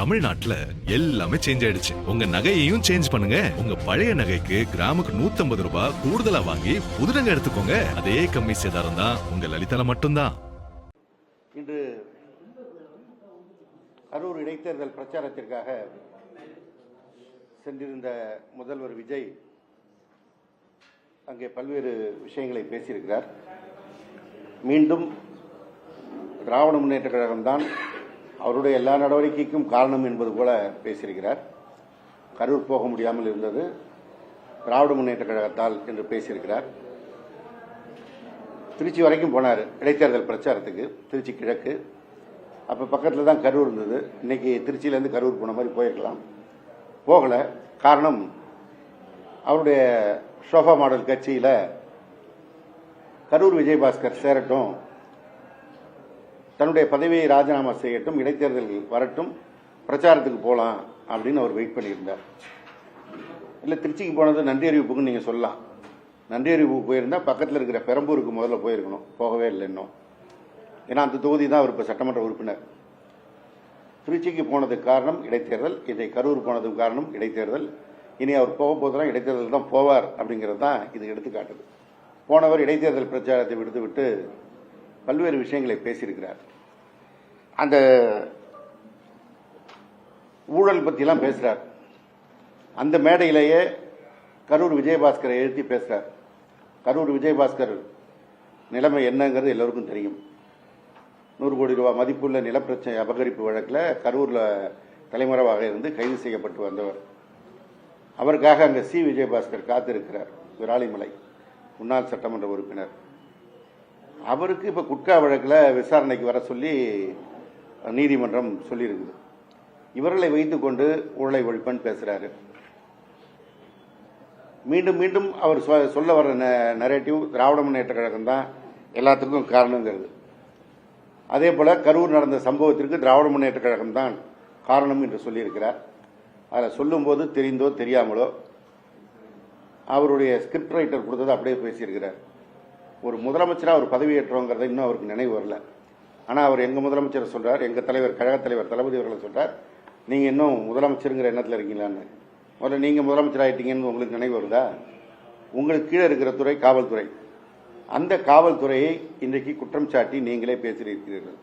தமிழ்நாட்டுல எல்லாமே சேஞ்ச் ஆயிடுச்சு. உங்க நகையையும் சேஞ்ச் பண்ணுங்க. உங்க பழைய நகைக்கு கிராமுக்கு 150 ரூபாய் கூடுதலா வாங்கி புது நகை எடுத்துக்கோங்க. அதே கம்மி சேதாரம் தான் உங்க லலிதால மட்டும்தான். இன்று கரூர் இடைத்தேர்தல் பிரச்சாரத்திற்காக சென்றிருந்த முதல்வர் விஜய் அங்கே பல்வேறு விஷயங்களை பேசியிருக்கிறார். மீண்டும் திராவிட முன்னேற்ற கழகம்தான் அவருடைய எல்லா நடவடிக்கைக்கும் காரணம் என்பது போல பேசியிருக்கிறார். கரூர் போக முடியாமல் இருந்தது திராவிட முன்னேற்ற கழகத்தால் என்று பேசியிருக்கிறார். திருச்சி வரைக்கும் போனார் இடைத்தேர்தல் பிரச்சாரத்துக்கு, திருச்சி கிழக்கு. அப்போ பக்கத்தில் தான் கரூர் இருந்தது. இன்னைக்கு திருச்சியிலேருந்து கரூர் போன மாதிரி போயிருக்கலாம், போகல. காரணம், அவருடைய ஷோஃபா மாடல் கட்சியில் கரூர் விஜயபாஸ்கர் சேரட்டும், தன்னுடைய பதவியை ராஜினாமா செய்யட்டும், இடைத்தேர்தல் வரட்டும், பிரச்சாரத்துக்கு போகலாம் அப்படின்னு அவர் வெயிட் பண்ணியிருந்தார். இல்லை, திருச்சிக்கு போனது நன்றி அறிவிப்புக்குன்னு நீங்கள் சொல்லலாம். நன்றி அறிவிப்புக்கு போயிருந்தால் பக்கத்தில் இருக்கிற பெரம்பூருக்கு முதல்ல போயிருக்கணும், போகவே இல்லை இன்னும். ஏன்னா அந்த தொகுதி தான் அவர் இப்போ சட்டமன்ற உறுப்பினர். திருச்சிக்கு போனதுக்கு காரணம் இடைத்தேர்தல், இதை கரூர் போனதுக்கு காரணம் இடைத்தேர்தல். இனி அவர் போக போதெல்லாம் இடைத்தேர்தல் தான் போவார் அப்படிங்கிறது தான் இது எடுத்துக்காட்டுது. போனவர் இடைத்தேர்தல் பிரச்சாரத்தை விடுத்துவிட்டு பல்வேறு விஷயங்களை பேசியிருக்கிறார். அந்த ஊழல் பற்றிலாம் பேசுகிறார். அந்த மேடையிலேயே கரூர் விஜயபாஸ்கரை எழுத்தி பேசுகிறார். கரூர் விஜயபாஸ்கர் நிலைமை என்னங்கிறது எல்லோருக்கும் தெரியும். 100 கோடி ரூபாய் மதிப்புள்ள நிலப்பிரச்சனை அபகரிப்பு வழக்கில் கரூரில் தலைமறைவாக இருந்து கைது செய்யப்பட்டு வந்தவர். அவருக்காக அங்கே சி விஜயபாஸ்கர் காத்திருக்கிறார். விராலிமலை முன்னாள் சட்டமன்ற உறுப்பினர். அவருக்கு இப்போ குட்கா வழக்கில் விசாரணைக்கு வர சொல்லி நீதிமன்றம் சொல்லியிருக்குது. இவர்களை வைத்துக்கொண்டு ஊழலை ஒழிப்பன் பேசுகிறாரு. மீண்டும் மீண்டும் அவர் சொல்ல வர நரேட்டிவ் திராவிட முன்னேற்ற கழகம் தான் எல்லாத்துக்கும் காரணங்கிறது. அதே போல கரூர் நடந்த சம்பவத்திற்கு திராவிட முன்னேற்ற கழகம் தான் காரணம் என்று சொல்லியிருக்கிறார். அதில் சொல்லும்போது தெரிந்தோ தெரியாமலோ அவருடைய ஸ்கிரிப்ட் ரைட்டர் கொடுத்ததை அப்படியே பேசியிருக்கிறார். ஒரு முதலமைச்சராக ஒரு பதவியேற்றோங்கிறத இன்னும் அவருக்கு நினைவு வரல. ஆனால் அவர் எங்கள் முதலமைச்சரை சொல்கிறார், எங்கள் தலைவர் கழகத் தலைவர் தளபதி அவர்களை சொல்கிறார், நீங்கள் இன்னும் முதலமைச்சருங்கிற எண்ணத்தில் இருக்கீங்களான்னு. முதல்ல நீங்கள் முதலமைச்சர் ஆகிட்டீங்கன்னு உங்களுக்கு நினைவு வருதா? உங்களுக்கு கீழே இருக்கிற துறை காவல்துறை. அந்த காவல்துறையை இன்றைக்கு குற்றம் சாட்டி நீங்களே பேசியிருக்கிறீர்கள்.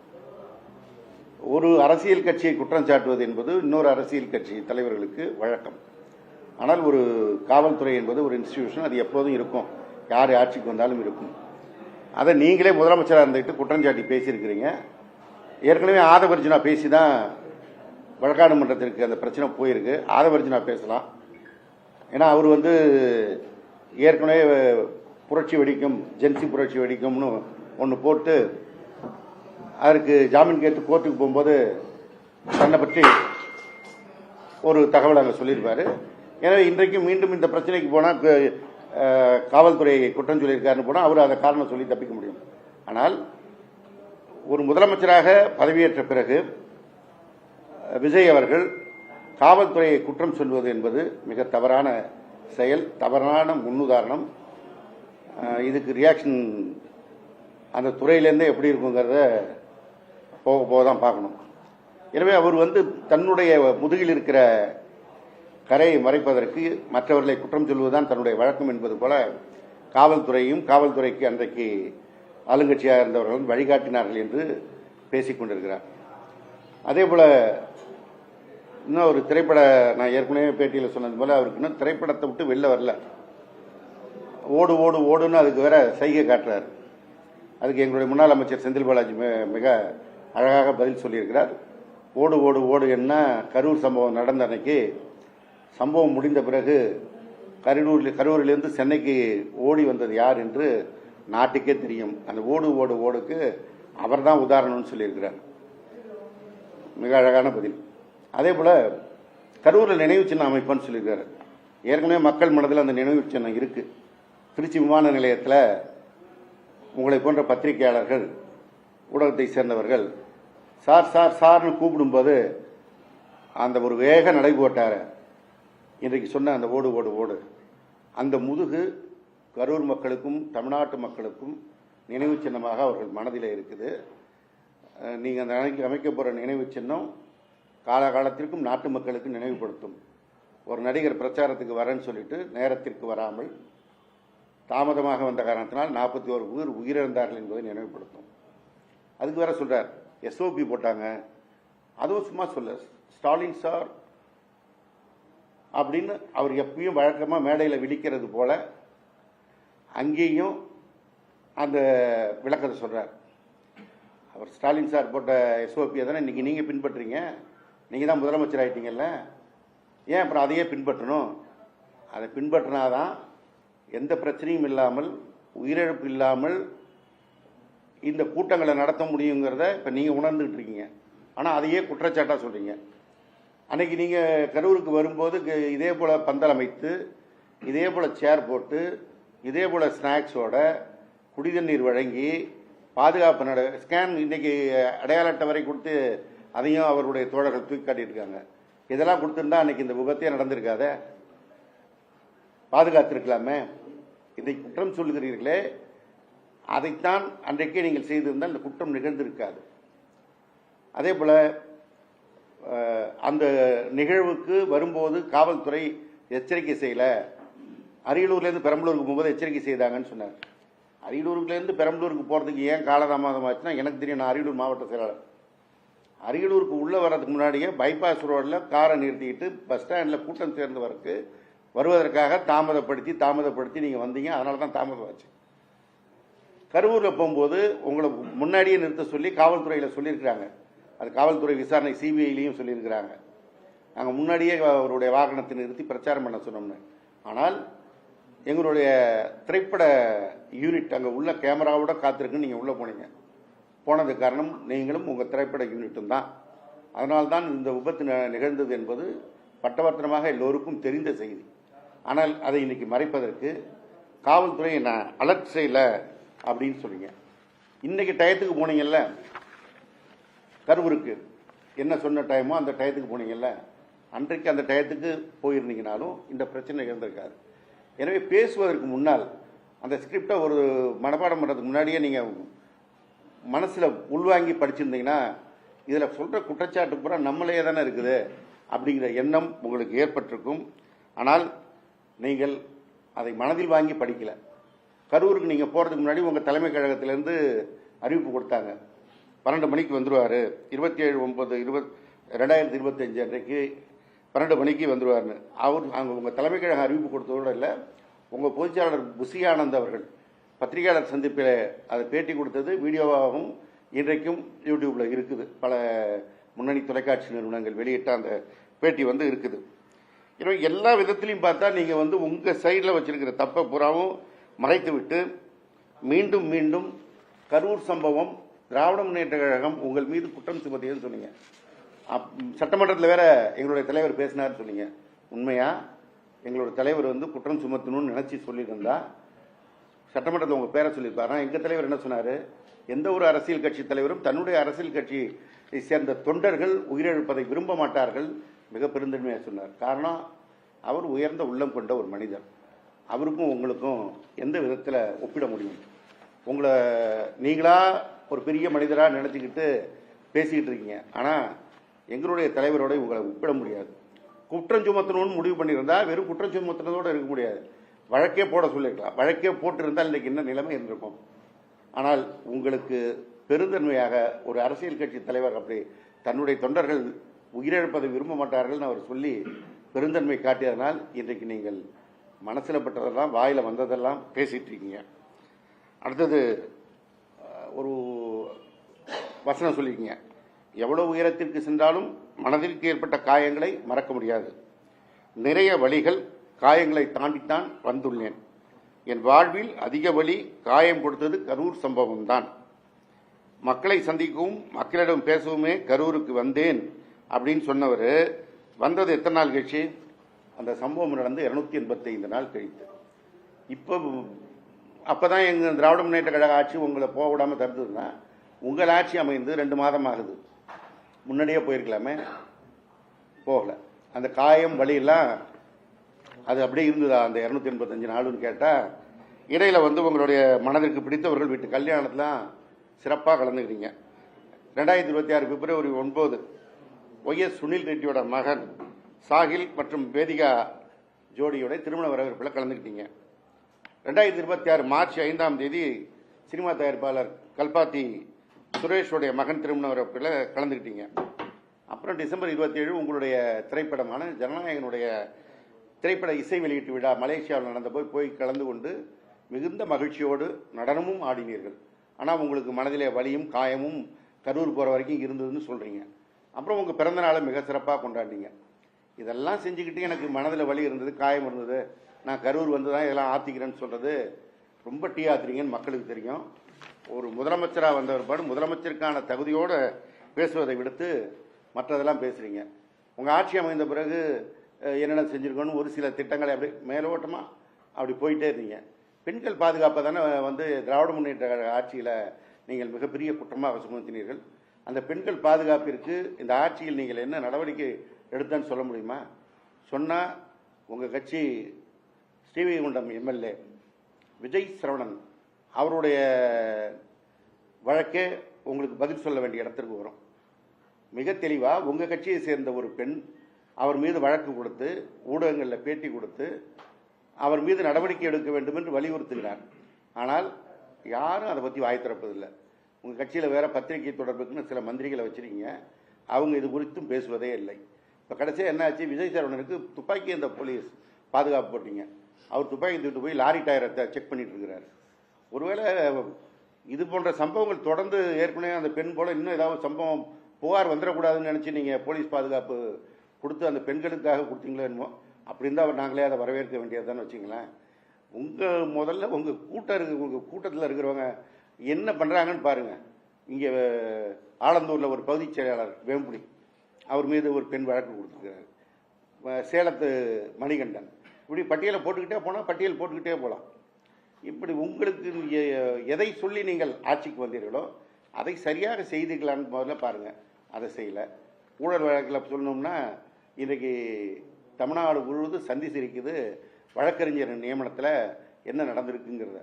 ஒரு அரசியல் கட்சியை குற்றம் சாட்டுவது என்பது இன்னொரு அரசியல் கட்சி தலைவர்களுக்கு வழக்கம். ஆனால் ஒரு காவல்துறை என்பது ஒரு இன்ஸ்டிடியூஷன், அது எப்போதும் இருக்கும், யார் ஆட்சிக்கு வந்தாலும் இருக்கும். அதை நீங்களே முதலமைச்சராக இருந்துட்டு குற்றம் சாட்டி பேசியிருக்கிறீங்க. ஏற்கனவே ஆதவர்ஜுனா பேசி தான் வழக்காடு மன்றத்திற்கு அந்த பிரச்சனை போயிருக்கு. ஆதவர்ஜுனா பேசலாம். ஏன்னா அவர் ஏற்கனவே புரட்சி வெடிக்கும், ஜென்சி புரட்சி வெடிக்கும்னு ஒன்று போட்டு அதற்கு ஜாமீன் கேட்டு கோர்ட்டுக்கு போகும்போது தன்னை பற்றி ஒரு தகவல் அங்கே சொல்லியிருப்பாரு. எனவே இன்றைக்கு மீண்டும் இந்த பிரச்சனைக்கு போனால் காவல்துறையை குற்றம் சொல்லியிருக்காருன்னு போனால் அவர் அதை காரணம் சொல்லி தப்பிக்க முடியும். ஆனால் ஒரு முதலமைச்சராக பதவியேற்ற பிறகு விஜய் அவர்கள் காவல்துறையை குற்றம் சொல்வது என்பது மிக தவறான செயல், தவறான முன்னுதாரணம். இதுக்கு ரியாக்ஷன் அந்த துறையிலேருந்தே எப்படி இருக்குங்கிறத போக போக தான் பார்க்கணும். எனவே அவர் தன்னுடைய முதுகில் இருக்கிற கரையை மறைப்பதற்கு மற்றவர்களை குற்றம் சொல்வதுதான் தன்னுடைய வழக்கம் என்பது போல காவல்துறையும் காவல்துறைக்கு அன்றைக்கு ஆளுங்கட்சியாக இருந்தவர்கள் வழிகாட்டினார்கள் என்று பேசிக்கொண்டிருக்கிறார். அதே போல இன்னும் ஒரு நான் ஏற்கனவே பேட்டியில் சொன்னது போல அவருக்கு இன்னும் திரைப்படத்தை விட்டு வெளில வரல. ஓடு ஓடு ஓடுன்னு அதுக்கு வேற சைகை காட்டுறார். அதுக்கு எங்களுடைய முன்னாள் அமைச்சர் செந்தில் பாலாஜி மிக அழகாக பதில் சொல்லியிருக்கிறார். ஓடு ஓடு ஓடு என்ன, கரூர் சம்பவம் நடந்த அன்னைக்கு சம்பவம் முடிந்த பிறகு கரூரிலிருந்து சென்னைக்கு ஓடி வந்தது யார் என்று நாட்டுக்கே தெரியும். அந்த ஓடு ஓடு ஓடுக்கு அவர் தான் உதாரணம்னு சொல்லியிருக்கிறார். மிக அழகான பதில். அதே போல கரூரில் நினைவு சின்னம் அமைப்புன்னு சொல்லியிருக்காரு. ஏற்கனவே மக்கள் மனதில் அந்த நினைவு சின்னம் இருக்கு. திருச்சி விமான நிலையத்தில் உங்களை போன்ற பத்திரிகையாளர்கள், ஊடகத்தை சேர்ந்தவர்கள் சார் சார் சார்னு கூப்பிடும்போது அந்த ஒரு வேக நடை போட்டார். இன்றைக்கு சொன்ன அந்த ஓடு ஓடு ஓடு, அந்த முதுகு கரூர் மக்களுக்கும் தமிழ்நாட்டு மக்களுக்கும் நினைவு சின்னமாக அவர்கள் மனதில் இருக்குது. நீங்கள் அந்த அமைக்க போகிற நினைவு சின்னம் காலகாலத்திற்கும் நாட்டு மக்களுக்கு நினைவுபடுத்தும். ஒரு நடிகர் பிரச்சாரத்துக்கு வரேன்னு சொல்லிட்டு நேரத்திற்கு வராமல் தாமதமாக வந்த காரணத்தினால் 41 பேர் உயிரிழந்தார்கள் என்பதை நினைவுபடுத்தும். அதுக்கு வேற சொல்றார், எஸ்ஓபி போட்டாங்க, அதுவும் சும்மா சொல்ல, ஸ்டாலின் சார் அப்படின்னு அவர் எப்பயும் வழக்கமாக மேடையில் விழிக்கிறது போல அங்கேயும் அந்த விளக்கத்தை சொல்றார். அவர் ஸ்டாலின் சார் போட்ட எஸ்ஓபியை தானே இன்னைக்கு நீங்கள் பின்பற்றுறீங்க, நீங்கள் தான் முதலமைச்சர் ஆகிட்டீங்கல்ல, ஏன் அப்புறம் அதையே பின்பற்றணும்? அதை பின்பற்றினாதான் எந்த பிரச்சனையும் இல்லாமல் உயிரிழப்பு இல்லாமல் இந்த கூட்டங்களை நடத்த முடியுங்கிறத இப்போ நீங்கள் உணர்ந்துகிட்டு இருக்கீங்க. ஆனால் அதையே குற்றச்சாட்டாக சொல்கிறீங்க. அன்னைக்கு நீங்கள் கரூருக்கு வரும்போது இதே போல் பந்தல் அமைத்து, இதே போல் சேர் போட்டு, இதே போல் ஸ்நாக்ஸோட குடி தண்ணீர் வழங்கி பாதுகாப்பு ஸ்கேன் இன்னைக்கு அடையாள அட்டை வரை கொடுத்து அதையும் அவருடைய தோழர்கள் தூக்கி காட்டியிருக்காங்க. இதெல்லாம் கொடுத்துருந்தா அன்னைக்கு இந்த விபத்தே நடந்திருக்காத, பாதுகாத்திருக்கலாமே. இதை குற்றம் சொல்லுகிறீர்களே, அதைத்தான் அன்றைக்கே நீங்கள் செய்திருந்தால் இந்த குற்றம் நிகழ்ந்திருக்காது. அதே போல அந்த நிகழ்வுக்கு வரும்போது காவல்துறை எச்சரிக்கை செய்யல, அரியலூர்லேருந்து பெரம்பலூருக்கு போகும்போது எச்சரிக்கை செய்தாங்கன்னு சொன்னார். அரியலூர்லேருந்து பெரம்பலூருக்கு போகிறதுக்கு ஏன் காலதாமதம் ஆச்சுன்னா எனக்கு தெரியும். நான் அரியலூர் மாவட்ட செயலாளர். அரியலூருக்கு உள்ளே வர்றதுக்கு முன்னாடியே பைபாஸ் ரோடில் காரை நிறுத்திக்கிட்டு பஸ் ஸ்டாண்டில் கூட்டம் சேர்ந்து வருவதற்காக தாமதப்படுத்தி நீங்கள் வந்தீங்க. அதனால தான் தாமதம் ஆச்சு. கரூரில் போகும்போது உங்களை முன்னாடியே நிறுத்த சொல்லி காவல்துறையில் சொல்லியிருக்கிறாங்க. அது காவல்துறை விசாரணை சிபிஐலையும் சொல்லியிருக்கிறாங்க. நாங்கள் முன்னாடியே அவருடைய வாகனத்தை நிறுத்தி பிரச்சாரம் பண்ண சொன்னோம்னு. ஆனால் எங்களுடைய திரைப்பட யூனிட் அங்கே உள்ள கேமராவோட காத்திருக்குன்னு நீங்கள் உள்ளே போனீங்க. போனதுக்கு காரணம் நீங்களும் உங்கள் திரைப்பட யூனிட்டும் தான். அதனால்தான் இந்த விபத்து நிகழ்ந்தது என்பது பட்டவர்த்தனமாக எல்லோருக்கும் தெரிந்த செய்தி. ஆனால் அதை இன்னைக்கு மறைப்பதற்கு காவல்துறை என்ன அலர்ட் செய்யல அப்படின்னு சொல்றீங்க. இன்னைக்கு டயத்துக்கு போனீங்கல்ல கரூருக்கு, என்ன சொன்ன டைமோ அந்த டயத்துக்கு போனீங்கல்ல, அன்றைக்கு அந்த டயத்துக்கு போயிருந்தீங்கனாலும் இந்த பிரச்சனை இருந்திருக்காது. எனவே பேசுவதற்கு முன்னால் அந்த ஸ்கிரிப்டை ஒரு மனப்பாடம் பண்ணுறதுக்கு முன்னாடியே நீங்கள் மனசில் உள்வாங்கி படிச்சிருந்தீங்கன்னா இதில் சொல்கிற குற்றச்சாட்டு பூரா நம்மளே தானே இருக்குது அப்படிங்கிற எண்ணம் உங்களுக்கு ஏற்பட்டிருக்கும். ஆனால் நீங்கள் அதை மனதில் வாங்கி படிக்கல. கரூருக்கு நீங்கள் போகிறதுக்கு முன்னாடி உங்கள் தலைமை கழகத்திலேருந்து அறிவிப்பு கொடுத்தாங்க, 12 மணிக்கு வந்துடுவார், 27/9/2025 அன்றைக்கு 12 மணிக்கு வந்துடுவார்னு. அவர் அங்கே உங்கள் தலைமை கழகம் அறிவிப்பு கொடுத்ததோடு இல்லை, உங்கள் பொதுச்செயலாளர் புசி ஆனந்த் அவர்கள் பத்திரிகையாளர் சந்திப்பில் அதை பேட்டி கொடுத்தது வீடியோவாகவும் இன்றைக்கும் யூடியூப்பில் இருக்குது. பல முன்னணி தொலைக்காட்சி நிறுவனங்கள் வெளியிட்ட அந்த பேட்டி இருக்குது. எனவே எல்லா விதத்திலையும் பார்த்தா நீங்கள் உங்கள் சைடில் வச்சிருக்கிற தப்பை பூராவும் மறைத்து விட்டு மீண்டும் மீண்டும் கரூர் சம்பவம் திராவிட முன்னேற்ற கழகம் உங்கள் மீது குற்றம் சுமத்தியதுன்னு சொன்னீங்க. சட்டமன்றத்தில் வேற எங்களுடைய தலைவர் பேசினார்னு சொன்னீங்க. உண்மையா எங்களுடைய தலைவர் குற்றம் சுமத்தணும்னு நினைச்சு சொல்லியிருந்தா சட்டமன்றத்தில் உங்கள் பேரை சொல்லியிருப்பாரு. எங்கள் தலைவர் என்ன சொன்னார், எந்த ஒரு அரசியல் கட்சி தலைவரும் தன்னுடைய அரசியல் கட்சியை சேர்ந்த தொண்டர்கள் உயிரிழப்பதை விரும்ப மாட்டார்கள், மிக பெருந்தன்மையாக சொன்னார். காரணம், அவர் உயர்ந்த உள்ளம் கொண்ட ஒரு மனிதர். அவருக்கும் உங்களுக்கும் எந்த விதத்தில் ஒப்பிட முடியும்? உங்களை நீங்களா ஒரு பெரிய மனிதராக நினச்சிக்கிட்டு பேசிக்கிட்டு இருக்கீங்க. ஆனால் எங்களுடைய தலைவரோட உங்களை ஒப்பிட முடியாது. குற்றம் சுமத்தணும்னு முடிவு பண்ணியிருந்தா வெறும் குற்றம் சுமத்துனதோடு இருக்க முடியாது, வழக்கே போட சொல்லியிருக்கலாம். வழக்கே போட்டிருந்தால் இன்றைக்கு என்ன நிலைமை இருந்திருக்கும். ஆனால் உங்களுக்கு பெருந்தன்மையாக ஒரு அரசியல் கட்சி தலைவர் அப்படி தன்னுடைய தொண்டர்கள் உயிரிழப்பதை விரும்ப மாட்டார்கள்னு அவர் சொல்லி பெருந்தன்மை காட்டியதனால் இன்றைக்கு நீங்கள் மனசில் பட்டதெல்லாம் வாயில் வந்ததெல்லாம் பேசிட்டு இருக்கீங்க. அடுத்தது ஒரு வசனம் சொல்லியிருக்கீங்க, எவ்வளோ உயரத்திற்கு சென்றாலும் மனதிற்கு ஏற்பட்ட காயங்களை மறக்க முடியாது. நிறைய வழிகள் காயங்களை தாண்டித்தான் வந்துள்ளேன். என் வாழ்வில் அதிக வழி காயம் கொடுத்தது கரூர் சம்பவம் தான். மக்களை சந்திக்கவும் மக்களிடம் பேசவுமே கரூருக்கு வந்தேன் அப்படின்னு சொன்னவர் வந்தது எத்தனை நாள் கழிச்சு? அந்த சம்பவம் நடந்து 285 நாள் கழித்து. அப்போதான் எங்கள் திராவிட முன்னேற்ற கழக ஆட்சி உங்களை போக விடாமல் தடுத்ததுன்னா உங்கள் ஆட்சி அமைந்து 2 மாதம் ஆகுது. முன்னாடியே போயிருக்கலாமே, போகல. அந்த காயம் வழியெல்லாம் அது அப்படியே இருந்ததா அந்த 285 நாளுன்னு கேட்டால், இடையில உங்களுடைய மனதிற்கு பிடித்தவர்கள் வீட்டு கல்யாணத்தில் சிறப்பாக கலந்துக்கிறீங்க. 2026 பிப்ரவரி 9 ஒய்.எஸ். சுனில் ரெட்டியோட மகன் சாகில் மற்றும் வேதிகா ஜோடியோட திருமண வரவேற்பில் கலந்துக்கிட்டீங்க. 2026 மார்ச் 5ஆம் தேதி சினிமா தயாரிப்பாளர் கல்பாத்தி சுரேஷோடைய மகன் திருமண வரவேற்பில் கலந்துக்கிட்டீங்க. அப்புறம் டிசம்பர் 27 உங்களுடைய திரைப்படமான ஜனநாயகனுடைய திரைப்பட இசை வெளியீட்டு விழா மலேசியாவில் நடந்த போய் கலந்து கொண்டு மிகுந்த மகிழ்ச்சியோடு நடனமும் ஆடினீர்கள். ஆனால் உங்களுக்கு மனதிலே வலியும் காயமும் கரூர் போகிற வரைக்கும் இருந்ததுன்னு சொல்கிறீங்க. அப்புறம் உங்கள் பிறந்த நாளை மிக சிறப்பாக கொண்டாடினீங்க. இதெல்லாம் செஞ்சுக்கிட்டு எனக்கு மனதில் வலி இருந்தது, காயம் இருந்தது, நான் கரூர் வந்து தான் இதெல்லாம் ஆற்றிக்கிறேன்னு சொல்கிறது ரொம்ப டீ ஆத்துறீங்கன்னு மக்களுக்கு தெரியும். ஒரு முதலமைச்சராக வந்த ஒருபாடு முதலமைச்சருக்கான தகுதியோடு பேசுவதை விடுத்து மற்றதெல்லாம் பேசுகிறீங்க. உங்கள் ஆட்சி அமைந்த பிறகு என்னென்ன செஞ்சுருக்கோன்னு ஒரு சில திட்டங்களை அப்படி மேலோட்டமாக அப்படி போயிட்டே இருந்தீங்க. பெண்கள் பாதுகாப்பை தானே வந்து திராவிட முன்னேற்ற ஆட்சியில் நீங்கள் மிகப்பெரிய குற்றமாக சுமத்தினீர்கள். அந்த பெண்கள் பாதுகாப்பிற்கு இந்த ஆட்சியில் நீங்கள் என்ன நடவடிக்கை எடுத்தான்னு சொல்ல முடியுமா? சொன்னால் உங்கள் கட்சி ஸ்ரீவைகுண்டம் எம்எல்ஏ விஜய் சரவணன் அவருடைய வழக்கே உங்களுக்கு பதில் சொல்ல வேண்டிய இடத்திற்கு வரும். மிக தெளிவாக உங்கள் கட்சியை சேர்ந்த ஒரு பெண் அவர் மீது வழக்கு கொடுத்து ஊடகங்களில் பேட்டி கொடுத்து அவர் மீது நடவடிக்கை எடுக்க வேண்டும் என்று வலியுறுத்துகிறார். ஆனால் யாரும் அதை பற்றி வாய் திறப்பதில்லை. உங்கள் கட்சியில் வேற பத்திரிகை தொடர்புக்குன்னு சில மந்திரிகளை வச்சுருக்கீங்க, அவங்க இது குறித்தும் பேசுவதே இல்லை. இப்போ கடைசியாக என்ன ஆச்சு, விஜய் சரவணனுக்கு துப்பாக்கி அந்த போலீஸ் பாதுகாப்பு போட்டீங்க. அவர் துப்பாக்கி தூக்கிட்டு போய் லாரி டயரத்தை செக் பண்ணிட்டு இருக்கிறாரு. ஒருவேளை இது போன்ற சம்பவங்கள் தொடர்ந்து ஏற்கனவே அந்த பெண் போல இன்னும் ஏதாவது சம்பவம் புகார் வந்துடக்கூடாதுன்னு நினச்சி நீங்கள் போலீஸ் பாதுகாப்பு கொடுத்து அந்த பெண்களுக்காக கொடுத்தீங்களோ என்னமோ. அப்படி இருந்தால் நாங்களே அதை வரவேற்க வேண்டியதுதான்னு வச்சுங்களேன். முதல்ல உங்கள் கூட்டத்தில் இருக்கிறவங்க என்ன பண்ணுறாங்கன்னு பாருங்கள். இங்கே ஆலந்தூரில் ஒரு பகுதிச் செயலாளர் வேம்புடி அவர் மீது ஒரு பெண் வழக்கு கொடுத்துருக்கிறார். சேலத்து மணிகண்டன், இப்படி பட்டியலை போட்டுக்கிட்டே போகலாம். இப்படி உங்களுக்கு எதை சொல்லி நீங்கள் ஆட்சிக்கு வந்தீர்களோ அதை சரியாக செய்தீர்களான்னு முதல்ல பாருங்கள். அதை செய்யலை. ஊழல் வழக்கில் சொல்லணும்னா இன்றைக்கி தமிழ்நாடு முழுவதும் சந்தி சிரிக்குது வழக்கறிஞர் நியமனத்தில் என்ன நடந்திருக்குங்கிறத.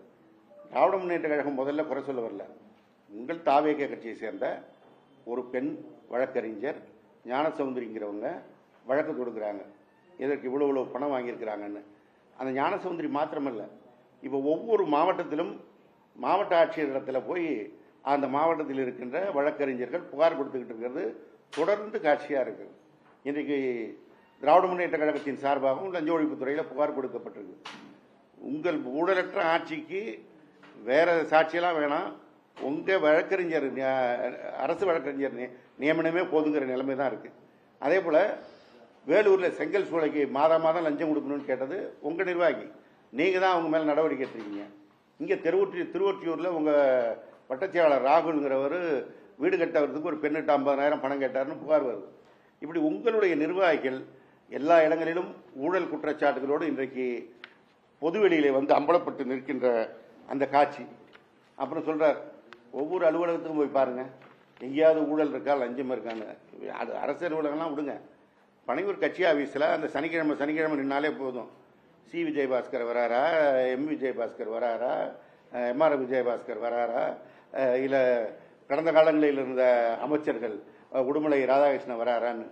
திராவிட முன்னேற்ற கழகம் முதல்ல குறை சொல்ல வரல. உங்கள் தாவேக கட்சியை சேர்ந்த ஒரு பெண் வழக்கறிஞர் ஞானசௌந்தரிங்கிறவங்க வழக்கு தொடுக்கிறாங்க. இதற்கு இவ்வளோ பணம் வாங்கியிருக்கிறாங்கன்னு. அந்த ஞானசௌந்தரி மாத்திரமல்ல, இப்போ ஒவ்வொரு மாவட்டத்திலும் மாவட்ட ஆட்சியரிடத்தில் போய் அந்த மாவட்டத்தில் இருக்கின்ற வழக்கறிஞர்கள் புகார் கொடுத்துக்கிட்டு இருக்கிறது தொடர்ந்து காட்சியாக இருக்குது. இன்றைக்கு திராவிட முன்னேற்ற கழகத்தின் சார்பாகவும் லஞ்ச ஒழிப்புத்துறையில் புகார் கொடுக்கப்பட்டிருக்கு. உங்கள் ஊழலற்ற ஆட்சிக்கு வேற சாட்சியெல்லாம் வேணாம், உங்கள் வழக்கறிஞர் அரசு வழக்கறிஞர் நியமனமே போதுங்கிற நிலைமை தான் இருக்குது. அதே போல் வேலூரில் செங்கல் சூளைக்கு மாதம் லஞ்சம் கொடுக்கணும்னு கேட்டது உங்கள் நிர்வாகி, நீங்கள் தான் அவங்க மேலே நடவடிக்கை எடுத்துருக்கீங்க. இங்கே திருவொற்றியூரில் உங்கள் வட்டச்செயலாளர் ராகுல்ங்கிறவர் வீடு கட்டுறதுக்கு ஒரு பெண்ணிட்ட 50,000 பணம் கேட்டார்னு புகார் வருது. இப்படி உங்களுடைய நிர்வாகிகள் எல்லா இடங்களிலும் ஊழல் குற்றச்சாட்டுகளோடு இன்றைக்கு பொதுவெளியிலே வந்து அம்பலப்பட்டு நிற்கின்ற அந்த காட்சி. அப்புறம் சொல்கிறார், ஒவ்வொரு அலுவலகத்துக்கும் போய் பாருங்கள், எங்கேயாவது ஊழல் இருக்கா லஞ்சம் இருக்கான்னு. அது அரசு அலுவலகம்லாம் விடுங்க, பனையூர் கட்சி ஆஃபீஸில் அந்த சனிக்கிழமை நின்னாலே போதும். சி விஜயபாஸ்கர் வராரா, எம் விஜயபாஸ்கர் வராரா, எம்ஆர் விஜயபாஸ்கர் வராரா, இல்லை கடந்த காலங்களில் இருந்த அமைச்சர்கள் உடுமலை ராதாகிருஷ்ணன் வராரான்னு.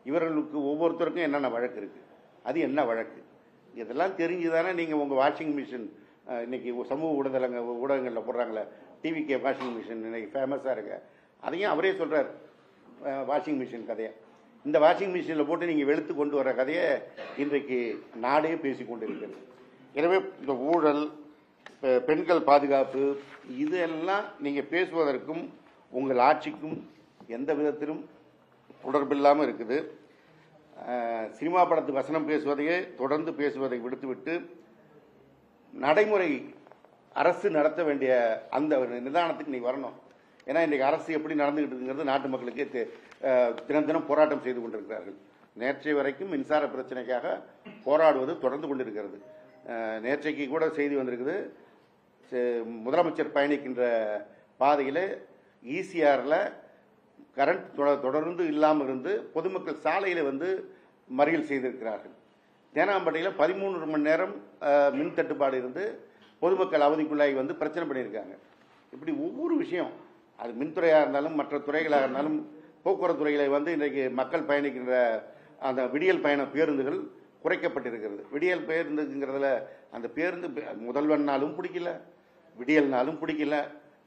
இவர்களுக்கு ஒவ்வொருத்தருக்கும் என்னென்ன வழக்கு இருக்குது, அது என்ன வழக்கு, இதெல்லாம் தெரிஞ்சுதானே நீங்கள் உங்கள் வாஷிங் மிஷின் இன்னைக்கு சமூக ஊடகங்களில் போடுறாங்களே, டிவிகே வாஷிங் மிஷின் இன்னைக்கு ஃபேமஸாக இருக்கு. அதையும் அவரே சொல்கிறார் வாஷிங் மிஷின் கதையை. இந்த வாஷிங் மிஷினில் போட்டு நீங்கள் வெளுத்து கொண்டு வர கதையை இன்றைக்கு நாடே பேசி கொண்டு இருக்கிறது. எனவே இந்த ஊழல், பெண்கள் பாதுகாப்பு, இதெல்லாம் நீங்கள் பேசுவதற்கும் உங்கள் ஆட்சிக்கும் எந்த விதத்திலும் தொடர்பில்லாமல் இருக்குது. சினிமா படத்து வசனம் பேசுவதையே தொடர்ந்து பேசுவதை விடுத்துவிட்டு நடைமுறை அரசு நடத்த வேண்டிய அந்த நிதானத்துக்கு நீ வரணும். ஏன்னா இன்றைக்கு அரசு எப்படி நடந்துகிட்டு இருக்குங்கிறது நாட்டு மக்களுக்கே தினம் போராட்டம் செய்து கொண்டிருக்கிறார்கள். நேற்றைய வரைக்கும் மின்சார பிரச்சனைக்காக போராடுவது தொடர்ந்து கொண்டிருக்கிறது. நேற்றைக்கு கூட செய்தி வந்திருக்குது, முதலமைச்சர் பயணிக்கின்ற பாதையில் ஈசிஆரில் கரண்ட் தொடர்ந்து இல்லாமல் இருந்து பொதுமக்கள் சாலையில் வந்து மறியல் செய்திருக்கிறார்கள். தேனாம்பேட்டையில் 13 மணி நேரம் மின் தட்டுப்பாடு இருந்து பொதுமக்கள் அவதிக்குள்ளாகி வந்து பிரச்சனை பண்ணியிருக்காங்க. இப்படி ஒவ்வொரு விஷயம், அது மின்துறையாக இருந்தாலும் மற்ற துறைகளாக இருந்தாலும் போக்குவரத்து துறையில் வந்து இன்றைக்கு மக்கள் பயணிக்கின்ற அந்த விடியல் பயண பேருந்துகள் குறைக்கப்பட்டிருக்கிறது. விடியல் பேருந்துங்கிறதுல அந்த பேருந்து முதல்வன்னாலும் பிடிக்கல, விடியல்னாலும் பிடிக்கல,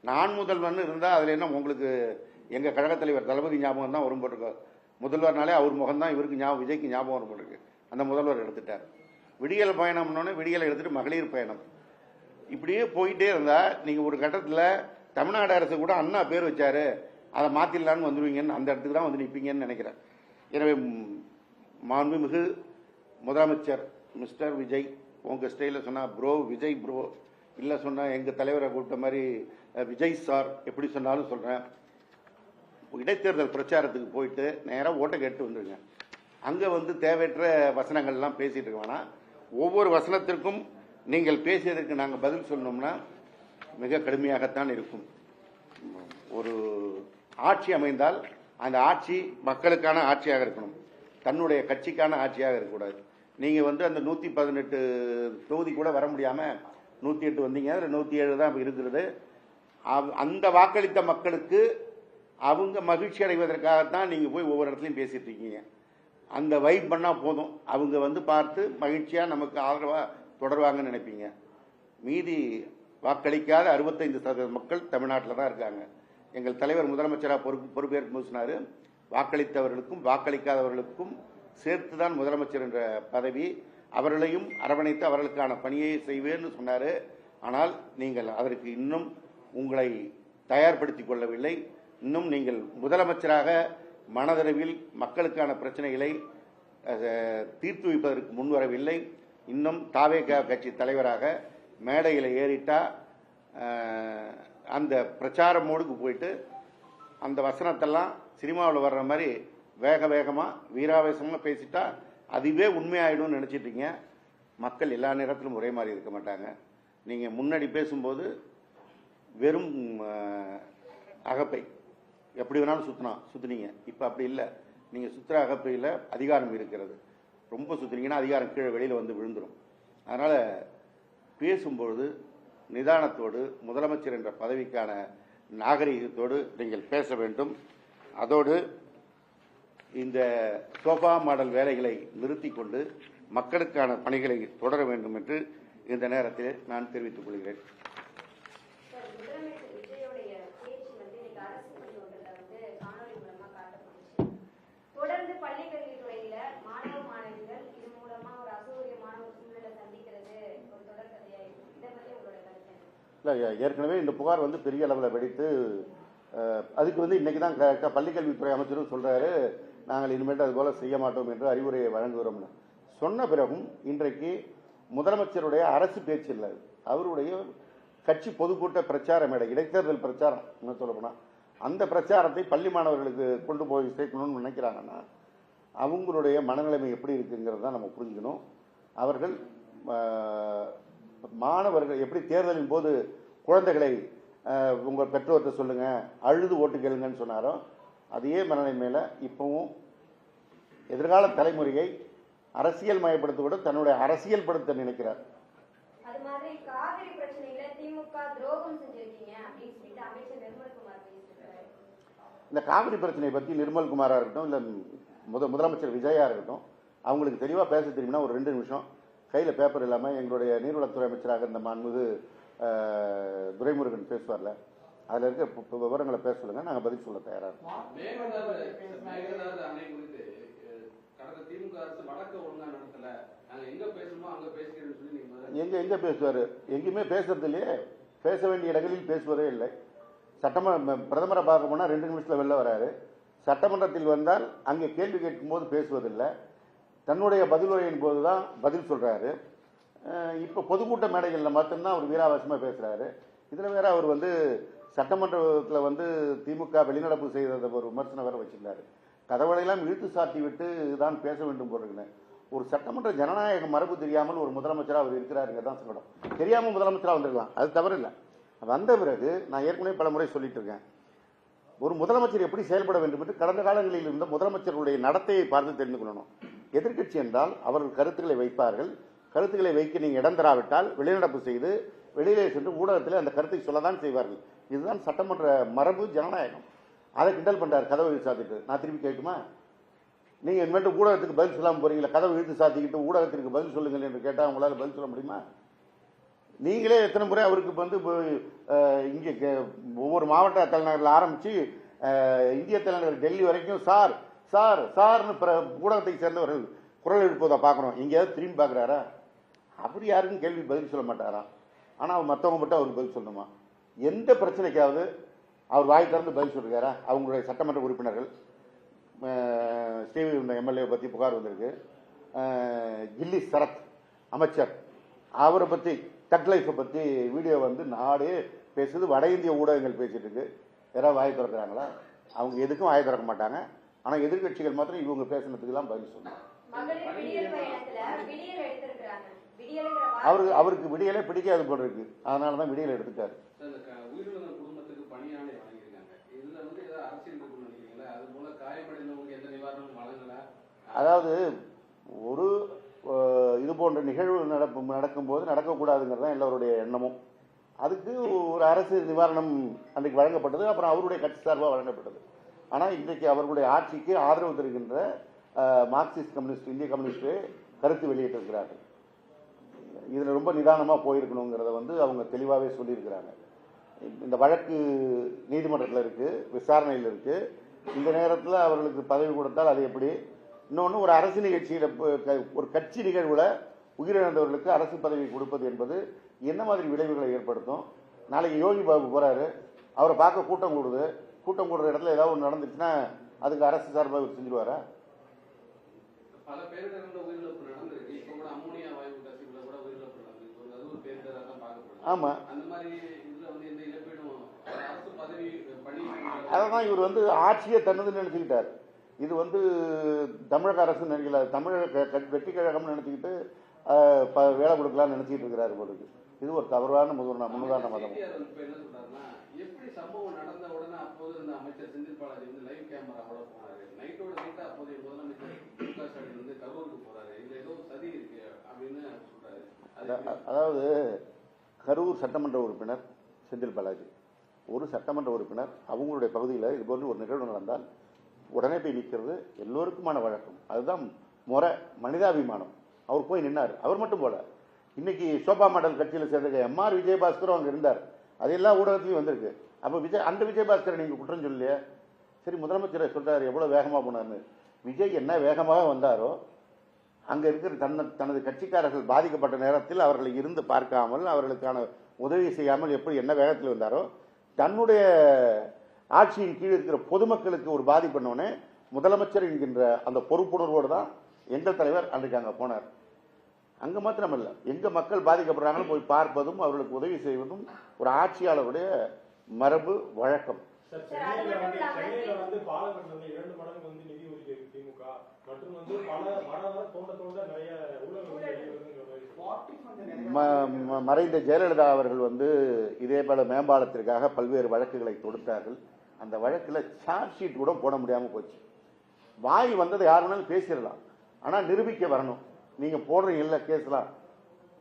நான் முதல்வன் இருந்தால் அதில் என்ன உங்களுக்கு எங்கள் கழகத் தலைவர் தளபதி ஞாபகம் தான் வரும் போட்டிருக்கோம். முதல்வர்னாலே அவர் முகம் தான் இவருக்கு ஞாபகம், விஜய்க்கு ஞாபகம் வரும் போட்டிருக்கு. அந்த முதல்வர் எடுத்துட்டார். விடியல் பயணம்னோடனே விடியலை எடுத்துட்டு மகளிர் பயணம். இப்படியே போயிட்டே இருந்தால் நீங்கள் ஒரு கட்டத்தில் தமிழ்நாடு அரசு கூட அண்ணா பேர் வச்சாரு, அதை மாற்றிடலான்னு வந்துடுவீங்கன்னு அந்த இடத்துக்கு தான் வந்து நிற்பீங்கன்னு நினைக்கிறேன். எனவே மாண்புமிகு முதலமைச்சர் மிஸ்டர் விஜய், உங்கள் ஸ்டைலில் சொன்னால் ப்ரோ விஜய் ப்ரோ, இல்லை சொன்னால் எங்கள் தலைவரை கூப்பிட்ட மாதிரி விஜய் சார், எப்படி சொன்னாலும் சொல்கிறேன். இடைத்தேர்தல் பிரச்சாரத்துக்கு போயிட்டு நேராக ஓட்டை கேட்டு வந்துடுங்க. அங்கே வந்து தேவையற்ற வசனங்கள்லாம் பேசிகிட்டு இருக்க வேணாம். ஒவ்வொரு வசனத்திற்கும் நீங்கள் பேசியதற்கு நாங்கள் பதில் சொன்னோம்னா மிக கடுமையாகத்தான் இருக்கும். ஒரு ஆட்சி அமைந்தால் அந்த ஆட்சி மக்களுக்கான ஆட்சியாக இருக்கணும், தன்னுடைய கட்சிக்கான ஆட்சியாக இருக்கக்கூடாது. நீங்கள் வந்து அந்த 118 தொகுதி கூட வர முடியாமல் 108 வந்தீங்க, அதில் 107 தான் இருக்கிறது. அந்த வாக்களித்த மக்களுக்கு அவங்க மகிழ்ச்சி அடைவதற்காகத்தான் நீங்கள் போய் ஒவ்வொரு இடத்துலையும் பேசிட்டு இருக்கீங்க. அந்த வைப் பண்ணால் போதும், அவங்க வந்து பார்த்து மகிழ்ச்சியாக நமக்கு ஆதரவாக தொடருவாங்கன்னு நினைப்பீங்க. மீதி வாக்களிக்காத 65% மக்கள் தமிழ்நாட்டில் தான் இருக்காங்க. எங்கள் தலைவர் முதலமைச்சராக பொறுப்பேற்கும் சொன்னார், வாக்களித்தவர்களுக்கும் வாக்களிக்காதவர்களுக்கும் சேர்த்து தான் முதலமைச்சர் என்ற பதவி, அவர்களையும் அரவணைத்து அவர்களுக்கான பணியை செய்வேன்னு சொன்னார். ஆனால் நீங்கள் அதற்கு இன்னும் உங்களை தயார்படுத்திக் கொள்ளவில்லை. இன்னும் நீங்கள் முதலமைச்சராக மனதளவில் மக்களுக்கான பிரச்சனைகளை தீர்த்து வைப்பதற்கு முன்வரவில்லை. இன்னும் தாவேகா கட்சி தலைவராக மேடையில் ஏறிட்டா அந்த பிரச்சார மோடுக்கு போயிட்டு அந்த வசனத்தெல்லாம் சினிமாவில் வர்ற மாதிரி வேக வேகமாக வீராவேசமாக பேசிட்டா அதுவே உண்மையாயிடும்னு நினச்சிட்டீங்க. மக்கள் எல்லா நேரத்திலும் ஒரே மாதிரி இருக்க மாட்டாங்க. நீங்கள் முன்னாடி பேசும்போது வெறும் அகப்பை எப்படி வேணாலும் சுற்றுனீங்க. இப்போ அப்படி இல்லை, நீங்கள் சுற்றுற அகப்பையில் அதிகாரம் இருக்கிறது. ரொம்ப சுற்றுனீங்கன்னா அதிகாரம் கீழே வெளியில் வந்து விழுந்துடும். அதனால் பேசும்பொழுது நிதானத்தோடு முதலமைச்சர் என்ற பதவிக்கான நாகரிகத்தோடு நீங்கள் பேச வேண்டும். அதோடு இந்த சோஃபா மாடல் வேலைகளை நிறுத்தி கொண்டு மக்களுக்கான பணிகளை தொடர வேண்டும் என்று இந்த நேரத்தில் நான் தெரிவித்துக் கொள்கிறேன். தொடர்ந்து பள்ளிக்கல்வித்துறையில மாணவ மாணவிகள் இது மூலமா ஒரு அசௌகரியமான ஒரு சூழலை சந்திக்கிறது ஒரு தொடர்கதையா இருக்கு. இதை பத்தி உங்களோட கருத்து? இல்லை, ஏற்கனவே இந்த புகார் வந்து பெரிய அளவில் வெடித்து அதுக்கு வந்து இன்னைக்கு தான் பள்ளிக்கல்வித்துறை அமைச்சரும் சொல்றாரு, நாங்கள் இனிமேட்டு அது போல செய்ய மாட்டோம் என்று அறிவுரையை வழங்குகிறோம்னு சொன்ன பிறகும் இன்றைக்கு முதலமைச்சருடைய அரசு பேச்சு இல்லை, அவருடைய கட்சி பொதுக்கூட்ட பிரச்சார மேடை, இடைத்தேர்தல் பிரச்சாரம் என்ன சொல்லப்போனால் அந்த பிரச்சாரத்தை பள்ளி மாணவர்களுக்கு கொண்டு போய் சேர்க்கணும்னு நினைக்கிறாங்கன்னா அவங்களுடைய மனநிலைமை எப்படி இருக்குங்கிறது தான் நம்ம புரிஞ்சுக்கணும். அவர்கள் மாணவர்கள் எப்படி தேர்தலின் போது குழந்தைகளை உங்கள் பெற்றோர்கிட்ட சொல்லுங்க, அழுது ஓட்டு கேளுங்கன்னு சொன்னாரோ அதே மனநிலைமையில இப்பவும் எதிர்கால தலைமுறையை அரசியல் மயப்படுத்த தன்னுடைய அரசியல் படுத்த நினைக்கிறார். அது மாதிரி காவிரி பிரச்சனையில திமுக துரோகம் செஞ்சிருக்கீங்க அப்படின்னு சொல்லிட்டு அமைச்சர் நிர்மல்குமார் பேசியிருக்காரு. இந்த காவிரி பிரச்சனையை பற்றி நிர்மல்குமாரா இருக்கட்டும் இல்லை முதலமைச்சர் விஜயா இருக்கட்டும், அவங்களுக்கு தெளிவாக பேச தெரியும்னா ஒரு 2 நிமிஷம் கையில் பேப்பர் இல்லாமல் எங்களுடைய நீர்வளத்துறை அமைச்சராக இருந்த மாண்புமிகு துரைமுருகன் பேசுவார்ல, அதில் இருக்க விவரங்களை பேச சொல்லுங்க, நாங்கள் பதில் சொல்ல தயாராக இருக்கோம். எங்க பேசுவாரு? எங்கேயுமே பேசுறது இல்லையே, பேச வேண்டிய இடங்களில் பேசுவதே இல்லை. பிரதமரை பார்க்க போனால் 2 நிமிஷத்தில் வெளில வராரு. சட்டமன்றத்தில் வந்தால் அங்கே கேள்வி கேட்கும் போது பேசுவதில்லை, தன்னுடைய பதிலுரையின் போது தான் பதில் சொல்றாரு. இப்போ பொதுக்கூட்ட மேடைகளில் மட்டும்தான் அவர் வீராவேசமாக பேசுறாரு. இதில் வேற அவர் வந்து சட்டமன்றத்தில் வந்து திமுக வெளிநடப்பு செய்த ஒரு விமர்சனம் வேற வச்சிருந்தாரு. கதவுகளெல்லாம் இழுத்து சாட்டி விட்டு தான் பேச வேண்டும் போடுறேன். ஒரு சட்டமன்ற ஜனநாயக மரபு தெரியாமல் ஒரு முதலமைச்சராக அவர் இருக்கிறாருங்க தான் சொல்லணும். தெரியாமல் முதலமைச்சராக வந்திருக்கலாம், அது தவறு இல்லை. வந்த பிறகு நான் ஏற்கனவே பல முறை சொல்லிட்டு இருக்கேன், ஒரு முதலமைச்சர் எப்படி செயல்பட வேண்டும் என்று கடந்த காலங்களில் இருந்த முதலமைச்சர்களுடைய நடத்தையை பார்த்து தெரிந்து கொள்ளணும். எதிர்க்கட்சி என்றால் அவர்கள் கருத்துக்களை வைப்பார்கள், கருத்துக்களை வைக்க நீங்கள் இடம் தராவிட்டால் வெளிநடப்பு செய்து வெளியிலே சென்று ஊடகத்தில் அந்த கருத்தை சொல்லதான் செய்வார்கள். இதுதான் சட்டமன்ற மரபு, ஜனநாயகம். அதை கிண்டல் பண்ணுறாரு, கதவை இழுத்து சாத்திட்டு. நான் திருப்பி கேட்குமா? நீங்கள் இனிமேட்டு ஊடகத்துக்கு பதில் சொல்லாமல் போறீங்களா? கதவை இழுத்து சாத்திக்கிட்டு ஊடகத்திற்கு பதில் சொல்லுங்கள் என்று கேட்டால் உங்களால் பதில் சொல்ல முடியுமா? நீங்களே எத்தனை முறை அவருக்கு வந்து இங்கே ஒவ்வொரு மாவட்ட தலைநகரில் ஆரம்பித்து இந்திய தலைநகர் டெல்லி வரைக்கும் சார் சார் சார்னு ஊடகத்தை சேர்ந்தவர்கள் குரல் எழுப்பதை பார்க்குறோம். எங்கேயாவது திரும்பி பார்க்குறாரா? அவர் யாருக்கும் கேள்வி பதில் சொல்ல மாட்டாராம். ஆனால் அவர் மற்றவங்க மட்டும் அவருக்கு பதில் சொல்லணுமா? எந்த பிரச்சனைக்காவது அவர் வாய் திறந்து பதில் சொல்லிருக்காரா? அவங்களுடைய சட்டமன்ற உறுப்பினர்கள் ஸ்ரீவிகுண்டம் எம்எல்ஏ பற்றி புகார் வந்திருக்கு. கில்லி சரத் அமைச்சர் அவரை பற்றி தக் லைஃப்பை பற்றி வீடியோ வந்து நாடே பேசுது, வட இந்திய ஊடகங்கள் பேசிட்டு இருக்கு. யாராவது வாய் திறக்கிறாங்களா? அவங்க எதுக்கும் வாய் திறக்க மாட்டாங்க. ஆனால் எதிர்கட்சிகள் மாத்திரம் இவங்க பேசுனதுக்கெல்லாம் பதில் சொன்னாங்க. அவருக்கு விடியலே பிடிக்காது போல இருக்கு, அதனால தான் விடியல் எடுத்துட்டாரு. அதாவது ஒரு இது போன்ற நிகழ்வு நடக்கும்போது நடக்கக்கூடாதுங்கிறது தான் எல்லோருடைய எண்ணமும். அதுக்கு ஒரு அரசு நிவாரணம் அன்றைக்கு வழங்கப்பட்டது, அப்புறம் அவருடைய கட்சி சார்பாக வழங்கப்பட்டது. ஆனால் இன்றைக்கு அவர்களுடைய ஆட்சிக்கு ஆதரவு தருகின்ற மார்க்சிஸ்ட் கம்யூனிஸ்ட், இந்திய கம்யூனிஸ்ட் கருத்து வெளியிட்டிருக்கிறார்கள். இதில் ரொம்ப நிதானமாக போயிருக்கணுங்கிறத வந்து அவங்க தெளிவாகவே சொல்லியிருக்கிறாங்க. இந்த வழக்கு நீதிமன்றத்தில் இருக்குது, விசாரணையில் இருக்குது. இந்த நேரத்தில் அவர்களுக்கு பதவி கொடுத்தால் அது எப்படி? இன்னொன்று, ஒரு அரசு நிகழ்ச்சியில் ஒரு கட்சி நிகழ்வில் உயிரிழந்தவர்களுக்கு அரசு பதவி கொடுப்பது என்பது என்ன மாதிரி விளைவுகளை ஏற்படுத்தும்? நாளைக்கு யோகி பாபு போகிறாரு, அவரை பார்க்க கூட்டம் கூடுது, கூட்டம் கூடுற இடத்துல ஏதாவது ஒன்று நடந்துச்சுன்னா அதுக்கு அரசு சார்பாக செஞ்சுருவாரா? பல பேரிடர்கள் உயிரிழப்பு நடந்திருக்கு. இப்போ கூட அம்மோனியா வாயு கசிவுல கூட உயிரிழப்பு நடந்திருக்கு. அது ஒரு பேரிடராக தான் பார்க்கப்படுது. ஆமாம், அந்த மாதிரி இதுல வந்து எந்த இழப்பீடும் அரசு பதவி பணி அதான் இவர் வந்து ஆட்சியை தன்னதுன்னு நினைச்சுக்கிட்டார். இது வந்து தமிழக அரசு நினைக்கல, தமிழக வெற்றி கழகம்னு நினைச்சுக்கிட்டு வேலை கொடுக்கலாம்னு நினைச்சிட்டு இருக்கிறாரு போலுக்கு. இது ஒரு தவறான முன்னுதாரணமாக தான். எப்படி சம்பவம் நடந்த உடனே அப்போது இந்த அமைச்சர் செந்தில் பாலாஜி வந்து லைவ் கேமராவோட போனாரு. நைட்டோட நைட்டா அப்போதைய முதலமைச்சர் முக ஸ்டாலின் வந்து கரூருக்கு போறாரு. இதுல ஏதோ சதி இருக்கு அப்படின்னு சொல்றாரு. அதாவது கரூர் சட்டமன்ற உறுப்பினர் செந்தில் பாலாஜி ஒரு சட்டமன்ற உறுப்பினர், அவங்களுடைய பகுதியில் இது போன்ற ஒரு நிகழ்வு நடந்தால் உடனே போய் நிற்கிறது எல்லோருக்குமான வழக்கம். அதுதான் முறை, மனிதாபிமானம். அவர் போய் நின்னார். அவர் மட்டும் போல, இன்னைக்கு சோபா மாடல் கட்சியில் சேர்ந்த எம்ஆர் விஜயபாஸ்கரும் அங்கே இருந்தார். அது எல்லா ஊடகத்திலையும் வந்திருக்கு. அப்போ அந்த விஜயபாஸ்கரை நீங்கள் குற்றம் சொல்லலையே. சரி, முதலமைச்சரை சொல்றாரு எவ்வளோ வேகமாக போனார்னு. விஜய் என்ன வேகமாக வந்தாரோ, அங்கே இருக்கிற தனது கட்சிக்காரர்கள் பாதிக்கப்பட்ட நேரத்தில் அவர்களை இருந்து பார்க்காமல், அவர்களுக்கான உதவி செய்யாமல் எப்படி என்ன வேகத்தில் வந்தாரோ, தன்னுடைய ஆட்சியின் கீழ் இருக்கிற பொதுமக்களுக்கு ஒரு பாதிப்பு பண்ணோன்னே முதலமைச்சர் என்கின்ற அந்த பொறுப்புணர்வோடு தான் எங்கள் தலைவர் அன்றைக்கு அங்கே போனார். அங்கே மாத்திரமல்ல, எங்க மக்கள் பாதிக்கப்படுறாங்கன்னு போய் பார்ப்பதும் அவர்களுக்கு உதவி செய்வதும் ஒரு ஆட்சியாளருடைய மரபு வழக்கம். மறைந்த ஜெயலலிதா அவர்கள் வந்து இதே போல மேம்பாலத்திற்காக பல்வேறு வழக்குகளை தொடுத்தார்கள். அந்த வழக்கில் சார்ஜ் ஷீட் கூட போட முடியாமல் போச்சு. வாய் வந்தது யார் வேணாலும் பேசிடலாம், ஆனால் நிரூபிக்க வரணும். நீங்க போடுறீங்கல்ல கேஸ்லாம்,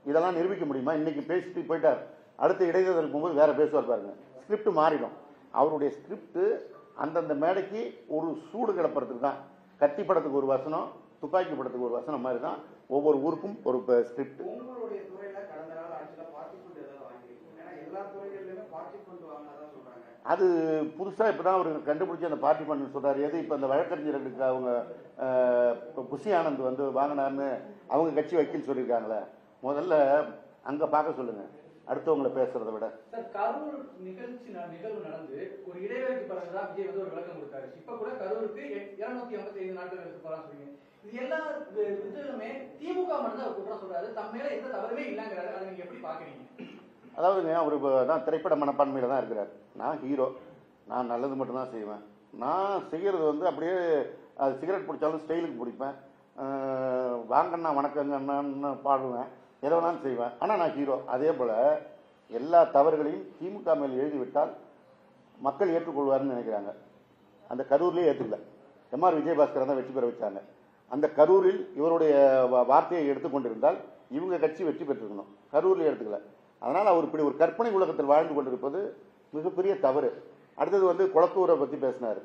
இதெல்லாம் நிரூபிக்க முடியுமா? இன்னைக்கு பேசிட்டு போயிட்டார், அடுத்த இடைத்தேர்தலுக்கு போகும்போது வேற பேசுவார் பாருங்க. ஸ்கிரிப்ட் மாறிடும். அவருடைய ஸ்கிரிப்ட் அந்தந்த மேடைக்கு ஒரு சூடு கிளப்புறதுக்கு தான். கத்தி படத்துக்கு ஒரு வசனம், துப்பாக்கி படத்துக்கு ஒரு வசனம் மாதிரி தான் ஒவ்வொரு ஊருக்கும் ஒரு ஸ்கிரிப்ட். உங்களுடைய துறையில கடந்த நாள் ஆட்சியில பார்ட்டி ஃபண்ட் ஏதாவது வாங்கிருக்கீங்க? ஏன்னா எல்லா துறைகளிலுமே பார்ட்டி ஃபண்ட் வாங்கினதான் சொல்றாங்க. அது புதுசா இப்பதான் அவர் கண்டுபிடிச்சு அந்த பார்ட்டி ஃபண்ட் சொல்றாரு. எது இப்ப அந்த வழக்கறிஞர்களுக்கு அவங்க புஷி ஆனந்த் வந்து வாங்கினார்னு அவங்க கட்சி வக்கீல் சொல்லியிருக்காங்களே, முதல்ல அங்க பார்க்க சொல்லுங்க, அடுத்தவங்களை பேசுறதை விட. கரூர் நிகழ்வு நடந்து ஒரு இடைவெளிக்கு பிறகுதான் விஜய் வந்து ஒரு விளக்கம் கொடுத்தாரு. இப்ப கூட கரூருக்கு 255 நாட்கள் எடுத்து போறான்னு சொல்றீங்க. இது எல்லா இதுலுமே திமுக மட்டும் தான் குற்றம் சொல்றாரு, தம் மேல எந்த தவறுமே இல்லைங்கிறாரு. அதை நீங்க எப்படி பாக்குறீங்க? அதாவதுங்க, அவர் தான் திரைப்பட மனப்பான்மையில தான் இருக்கிறார். நான் ஹீரோ, நான் நல்லது மட்டும் தான் செய்வேன். நான் செய்யறது வந்து அப்படியே அது சிகரெட் பிடிச்சாலும் ஸ்டைலுக்கு பிடிப்பேன், வாங்கண்ணா வணக்கங்கண்ணான்னு பாடுவேன், எதை வேணாலும் செய்வேன். ஆனால் நான் ஹீரோ. அதே போல் எல்லா தவறுகளையும் திமுக மேல் எழுதிவிட்டால் மக்கள் ஏற்றுக்கொள்வார்னு நினைக்கிறாங்க. அந்த கரூர்லேயே ஏற்றுக்கல. எம்ஆர் விஜயபாஸ்கர் தான் வெற்றி பெற வச்சாங்க. அந்த கரூரில் இவருடைய வார்த்தையை எடுத்துக்கொண்டிருந்தால் இவங்க கட்சி வெற்றி பெற்றிருக்கணும். கரூரில் எடுத்துக்கல. அதனால் அவர் இப்படி ஒரு கற்பனை உலகத்தில் வாழ்ந்து கொண்டிருப்பது மிகப்பெரிய தவறு. அடுத்தது வந்து குளத்தூரை பற்றி பேசினார்.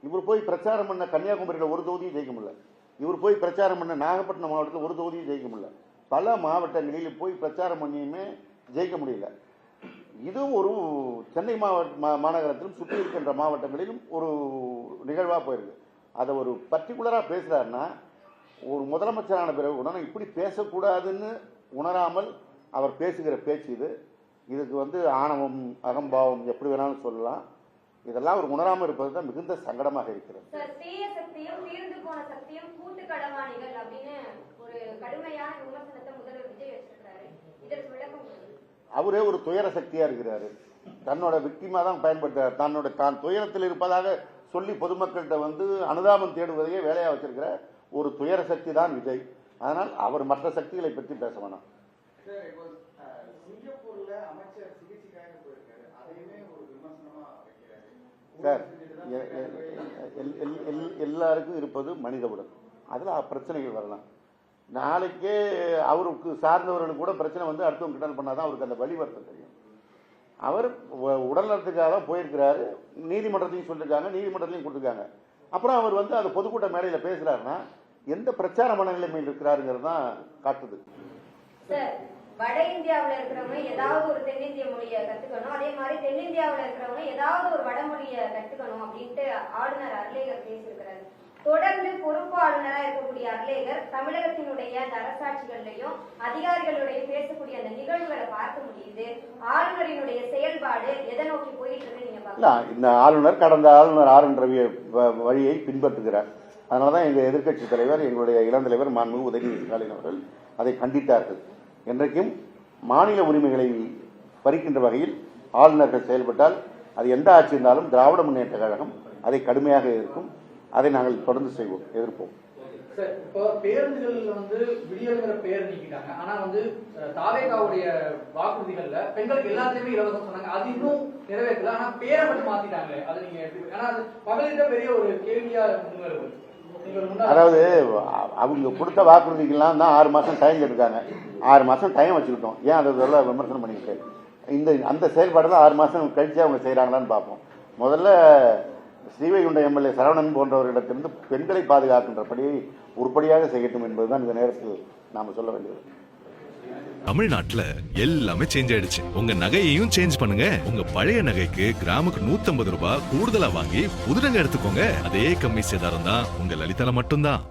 இவர் போய் பிரச்சாரம் பண்ண கன்னியாகுமரியில் ஒரு தொகுதியும் ஜெயிக்க முடியல. இவர் போய் பிரச்சாரம் பண்ண நாகப்பட்டினம் மாவட்டத்தில் ஒரு தொகுதியும் ஜெயிக்க முடியல. பல மாவட்டங்களில் போய் பிரச்சாரம் பண்ணியுமே ஜெயிக்க முடியல. இது ஒரு சென்னை மாநகரத்திலும் சுற்றி இருக்கின்ற மாவட்டங்களிலும் ஒரு நிகழ்வாக போயிருக்கு. அதை ஒரு பர்டிகுலராக பேசுகிறாருன்னா ஒரு முதலமைச்சரான பிறகு உடனே இப்படி பேசக்கூடாதுன்னு உணராமல் அவர் பேசுகிற பேச்சு இதுக்கு வந்து ஆணவம் அகம்பாவம் எப்படி வேணாலும் சொல்லலாம். இதெல்லாம் ஒரு உணராமல் இருப்பது தான் மிகுந்த சங்கடமாக இருக்கிறது. தீய சக்தியும் தீர்ந்து போன சக்தியும் கூட்டு களவாணிகள் அப்படின்னு ஒரு கடுமையான விமர்சனத்தை முதல்வர் விஜய் வச்சிருக்கிறாரு. இதற்கு விளக்கம் அவரே ஒரு துயர சக்தியா இருக்கிறாரு. தன்னோட விக்டிமா தான் பயன்படுத்துறாரு. தான் துயரத்தில் இருப்பதாக சொல்லி பொதுமக்கள்கிட்ட வந்து அனுதாபம் தேடுவதையே வேலையா வச்சிருக்கிற ஒரு துயர சக்தி தான் விஜய். அதனால் அவர் மற்ற சக்திகளை பற்றி பேச வேணாம். சார், எல்லாருக்கும் இருப்பது மனித உடல். அதில் பிரச்சனைகள் வரலாம். நாளைக்கே அவருக்கு சார்ந்தவர்களுக்கு கூட பிரச்சனை வந்து அடுத்தவங்க கிட்ட பண்ணாதான் அவருக்கு அந்த வழி வருத்தம் தெரியும். அவர் உடல் நலத்துக்காக தான் போயிருக்கிறாரு. நீதிமன்றத்தையும் சொல்லியிருக்காங்க, நீதிமன்றத்திலையும் கொடுத்துருக்காங்க. அப்புறம் அவர் வந்து அந்த பொதுக்கூட்ட மேடையில் பேசுறாருன்னா எந்த பிரச்சார மனநிலைமையில் இருக்கிறாருங்கிறது தான் காட்டுது. வட இந்தியாவில் இருக்கிறவங்க ஏதாவது ஒரு தென்னிந்திய மொழியை கத்துக்கணும், அதே மாதிரி தென்னிந்தியாவில் இருக்கிறவங்க ஏதாவது ஒரு வடமொழியை கத்துக்கணும் அப்படின்ட்டு ஆளுநர் அர்லேகர் பேசியிருக்கிறாரு. தொடர்ந்து பொறுப்பு ஆளுநராக இருக்கக்கூடிய அர்லேகர் தமிழகத்தினுடைய அரசாட்சிகள்லையும் அதிகாரிகளுடையும் பேசக்கூடிய அந்த நிகழ்வுகளை பார்க்க முடியுது. ஆளுநரினுடைய செயல்பாடு எதை நோக்கி போயிட்டு இருக்கு நீங்க பாக்கலாம். இந்த ஆளுநர் கடந்த ஆளுநர் ஆர் என் ரவி வழியை பின்பற்றுகிறார். அதனாலதான் எங்க எதிர்க்கட்சி தலைவர், எங்களுடைய இளந்தலைவர் மாண்புமிகு உதயநிதி ஸ்டாலின் அவர்கள் அதை கண்டித்தார்கள். என்றைக்கும் மாநில உரிமைகளை பறிக்கின்ற வகையில் ஆளுநர்கள் செயல்பட்டால் அது எந்த ஆட்சி இருந்தாலும் திராவிட முன்னேற்ற கழகம் அதை கடுமையாக எதிர்க்கும். அதை நாங்கள் தொடர்ந்து செய்வோம், எதிர்ப்போம். சார், இப்போ பேருந்துகள் வந்து விடியலுங்கிற பேர் நீக்கிட்டாங்க. ஆனா வந்து தாவேகாவுடைய வாக்குறுதிகள்ல பெண்களுக்கு எல்லாத்தையுமே இலவசம் சொன்னாங்க. அது இன்னும் நிறைவேற்றல. ஆனா பேரை மட்டும் மாத்திட்டாங்களே, அது நீங்க எப்படி? ஆனா அது மகளிர்கிட்ட பெரிய ஒரு கேள்வியா முன்வருது. அதாவது அவங்க கொடுத்த வாக்குறுதிகள்லாம் தான் 6 மாசம் டைம் கேட்டுருக்காங்க. 6 மாசம் டைம் வச்சுக்கிட்டோம். ஏன் அதை விமர்சனம் பண்ணிக்கிட்டு அந்த செயல்பாடு தான் 6 மாசம் கழிச்சு அவங்க செய்யறாங்களான்னு பார்ப்போம். முதல்ல ஸ்ரீவைகுண்டம் எம்எல்ஏ சரவணன் போன்றவர்களிடத்திலிருந்து பெண்களை பாதுகாக்கின்றபடியை உருப்படியாக செய்யட்டும் என்பதுதான் இந்த நேரத்தில் நாம சொல்ல வேண்டியது. தமிழ்நாட்டுல எல்லாமே சேஞ்ச் ஆயிடுச்சு. உங்க நகையையும் சேஞ்ச் பண்ணுங்க. உங்க பழைய நகைக்கு கிராமுக்கு 150 ரூபாய் கூடுதலா வாங்கி புது நகை எடுத்துக்கோங்க. அதே கம்மி சேதாரம் தான் உங்க லலிதால மட்டும்தான்.